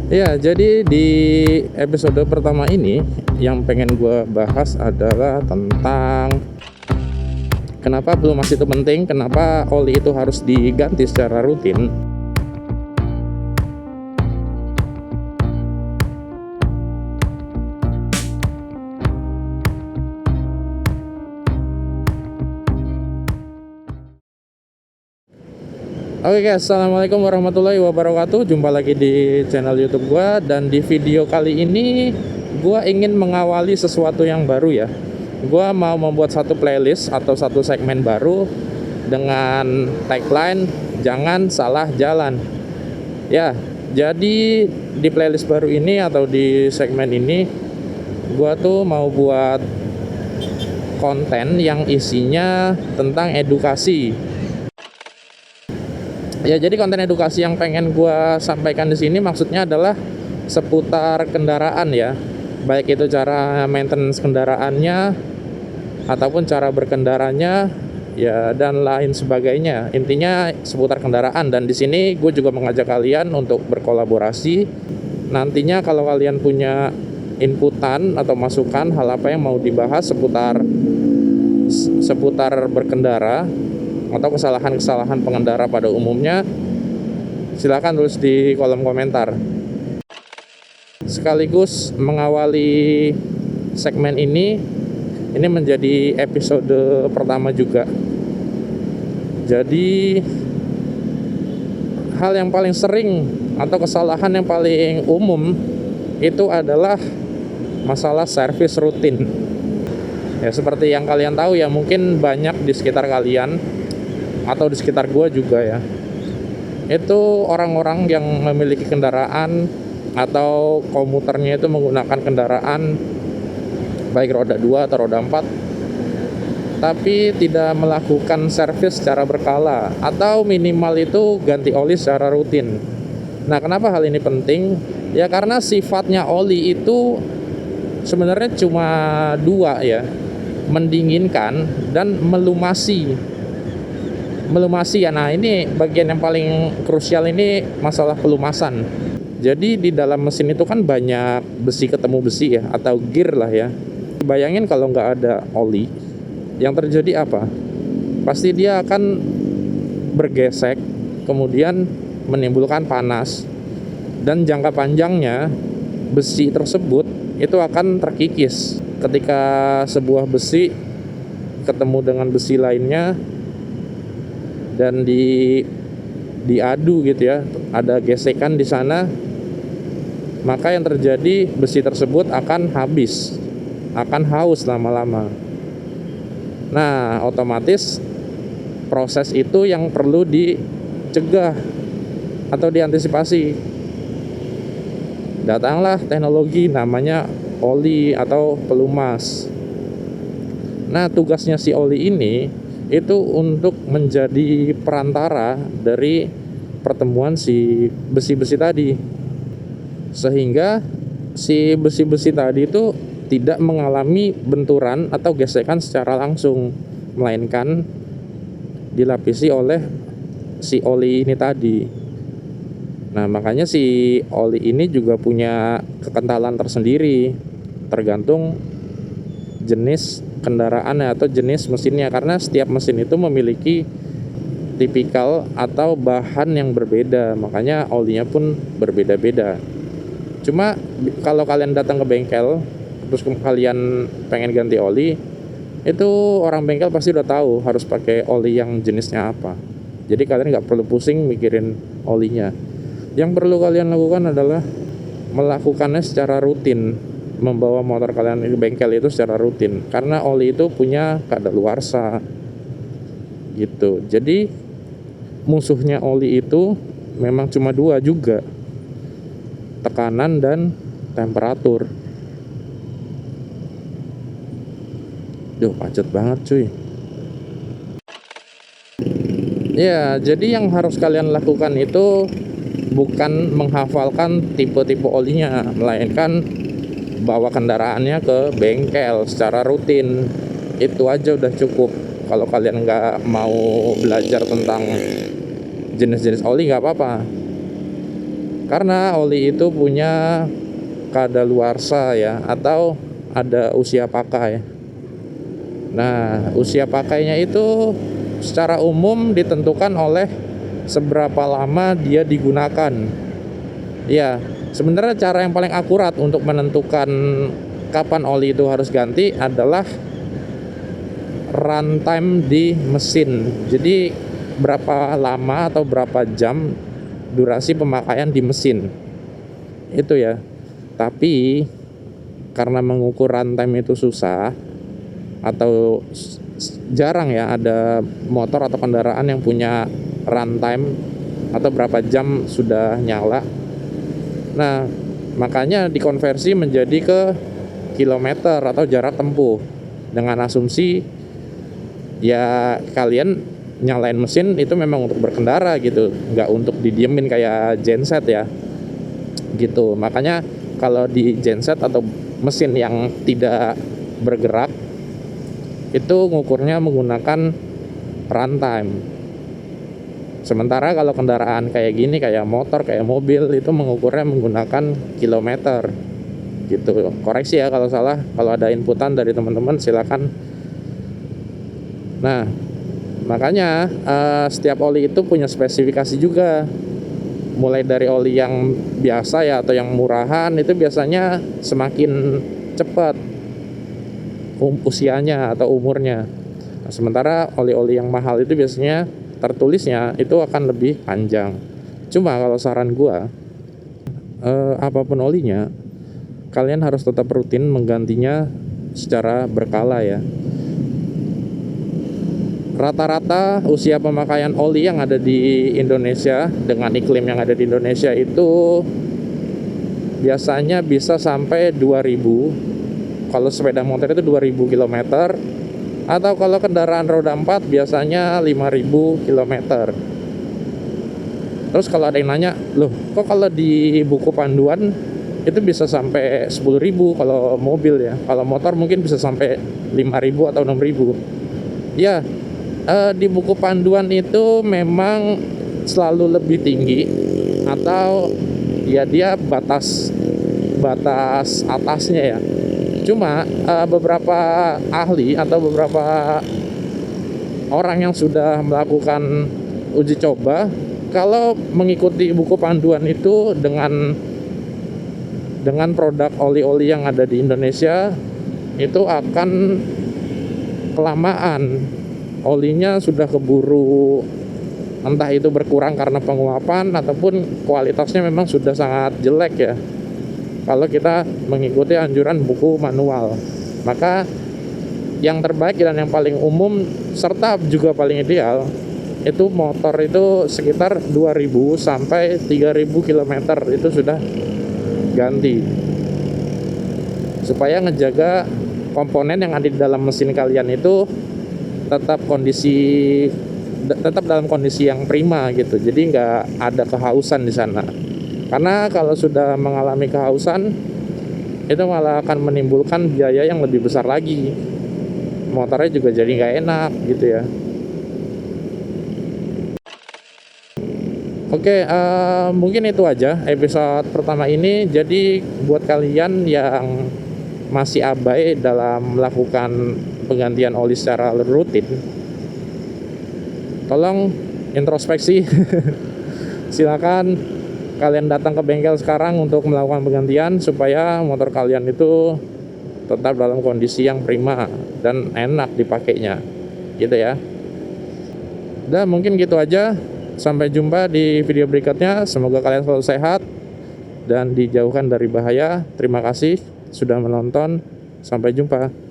Ya, jadi di episode pertama ini yang pengen gue bahas adalah tentang kenapa pelumas itu penting, kenapa oli itu harus diganti secara rutin. Oke guys, assalamualaikum warahmatullahi wabarakatuh. Jumpa lagi di channel YouTube gue. Dan di video kali ini gue ingin mengawali sesuatu yang baru ya. Gue mau membuat satu playlist atau satu segmen baru dengan tagline "Jangan Salah Jalan". Ya, jadi di playlist baru ini atau di segmen ini gue tuh mau buat konten yang isinya tentang edukasi. Ya, jadi konten edukasi yang pengen gue sampaikan di sini maksudnya adalah seputar kendaraan ya. Baik itu cara maintenance kendaraannya ataupun cara berkendaranya ya dan lain sebagainya. Intinya seputar kendaraan, dan di sini gue juga mengajak kalian untuk berkolaborasi. Nantinya kalau kalian punya inputan atau masukan hal apa yang mau dibahas seputar berkendara atau kesalahan-kesalahan pengendara pada umumnya, silakan tulis di kolom komentar. Sekaligus mengawali segmen ini menjadi episode pertama juga. Jadi hal yang paling sering atau kesalahan yang paling umum itu adalah masalah servis rutin. Ya, seperti yang kalian tahu ya, mungkin banyak di sekitar kalian atau di sekitar gue juga ya, itu orang-orang yang memiliki kendaraan atau komuternya itu menggunakan kendaraan baik roda 2 atau roda 4, tapi tidak melakukan servis secara berkala atau minimal itu ganti oli secara rutin. Nah, kenapa hal ini penting? Ya karena sifatnya oli itu sebenarnya cuma dua ya, mendinginkan dan melumasi ya. Nah, ini bagian yang paling krusial, ini masalah pelumasan. Jadi di dalam mesin itu kan banyak besi ketemu besi ya, atau gear lah ya. Bayangin kalau nggak ada oli, yang terjadi apa? Pasti dia akan bergesek, kemudian menimbulkan panas, dan jangka panjangnya besi tersebut itu akan terkikis. Ketika sebuah besi ketemu dengan besi lainnya dan diadu gitu ya, ada gesekan di sana, maka yang terjadi besi tersebut akan haus lama-lama. Nah, otomatis proses itu yang perlu dicegah atau diantisipasi. Datanglah teknologi namanya oli atau pelumas. Nah, tugasnya si oli ini itu untuk menjadi perantara dari pertemuan si besi-besi tadi, sehingga si besi-besi tadi itu tidak mengalami benturan atau gesekan secara langsung, melainkan dilapisi oleh si oli ini tadi. Nah, makanya si oli ini juga punya kekentalan tersendiri tergantung jenis kendaraan atau jenis mesinnya, karena setiap mesin itu memiliki tipikal atau bahan yang berbeda, makanya olinya pun berbeda-beda. Cuma kalau kalian datang ke bengkel terus kalian pengen ganti oli, itu orang bengkel pasti udah tahu harus pakai oli yang jenisnya apa. Jadi kalian nggak perlu pusing mikirin olinya. Yang perlu kalian lakukan adalah melakukannya secara rutin, membawa motor kalian ke bengkel itu secara rutin, karena oli itu punya kadaluarsa gitu. Jadi musuhnya oli itu memang cuma dua juga, tekanan dan temperatur. Duh, macet banget cuy. Ya, jadi yang harus kalian lakukan itu bukan menghafalkan tipe-tipe olinya, melainkan bawa kendaraannya ke bengkel secara rutin. Itu aja udah cukup. Kalau kalian nggak mau belajar tentang jenis-jenis oli, nggak apa-apa. Karena oli itu punya kadaluarsa ya, atau ada usia pakai. Nah, usia pakainya itu secara umum ditentukan oleh seberapa lama dia digunakan. Ya, sebenarnya cara yang paling akurat untuk menentukan kapan oli itu harus ganti adalah runtime di mesin. Jadi berapa lama atau berapa jam durasi pemakaian di mesin itu ya. Tapi karena mengukur runtime itu susah, atau jarang ya ada motor atau kendaraan yang punya runtime atau berapa jam sudah nyala. Nah, makanya dikonversi menjadi ke kilometer atau jarak tempuh, dengan asumsi ya kalian nyalain mesin itu memang untuk berkendara gitu, nggak untuk didiemin kayak genset ya gitu. Makanya kalau di genset atau mesin yang tidak bergerak itu ngukurnya menggunakan runtime. Sementara kalau kendaraan kayak gini, kayak motor, kayak mobil, itu mengukurnya menggunakan kilometer gitu. Koreksi ya kalau salah, kalau ada inputan dari teman-teman silakan. Nah, makanya setiap oli itu punya spesifikasi juga. Mulai dari oli yang biasa ya atau yang murahan itu biasanya semakin cepat usianya atau umurnya. Nah, sementara oli-oli yang mahal itu biasanya tertulisnya itu akan lebih panjang. Cuma kalau saran gua, apapun olinya, kalian harus tetap rutin menggantinya secara berkala ya. Rata-rata usia pemakaian oli yang ada di Indonesia dengan iklim yang ada di Indonesia itu biasanya bisa sampai 2000. Kalau sepeda motor itu 2000 km, atau kalau kendaraan roda 4 biasanya 5000 km. Terus kalau ada yang nanya, loh kok kalau di buku panduan itu bisa sampai 10.000 kalau mobil ya, kalau motor mungkin bisa sampai 5.000 atau 6.000 ya. Di buku panduan itu memang selalu lebih tinggi, atau ya dia batas atasnya ya. Cuma beberapa ahli atau beberapa orang yang sudah melakukan uji coba, kalau mengikuti buku panduan itu dengan produk oli-oli yang ada di Indonesia, itu akan kelamaan. Olinya sudah keburu, entah itu berkurang karena penguapan ataupun kualitasnya memang sudah sangat jelek ya, kalau kita mengikuti anjuran buku manual. Maka yang terbaik dan yang paling umum serta juga paling ideal itu motor itu sekitar 2000 sampai 3000 km itu sudah ganti, supaya ngejaga komponen yang ada di dalam mesin kalian itu tetap dalam kondisi yang prima gitu. Jadi nggak ada kehausan di sana. Karena kalau sudah mengalami kehausan, itu malah akan menimbulkan biaya yang lebih besar lagi. Motornya juga jadi nggak enak gitu ya. Oke, mungkin itu aja episode pertama ini. Jadi buat kalian yang masih abai dalam melakukan penggantian oli secara rutin, tolong introspeksi. Silakan kalian datang ke bengkel sekarang untuk melakukan penggantian supaya motor kalian itu tetap dalam kondisi yang prima dan enak dipakainya gitu ya. Dan mungkin gitu aja. Sampai jumpa di video berikutnya. Semoga kalian selalu sehat dan dijauhkan dari bahaya. Terima kasih sudah menonton. Sampai jumpa.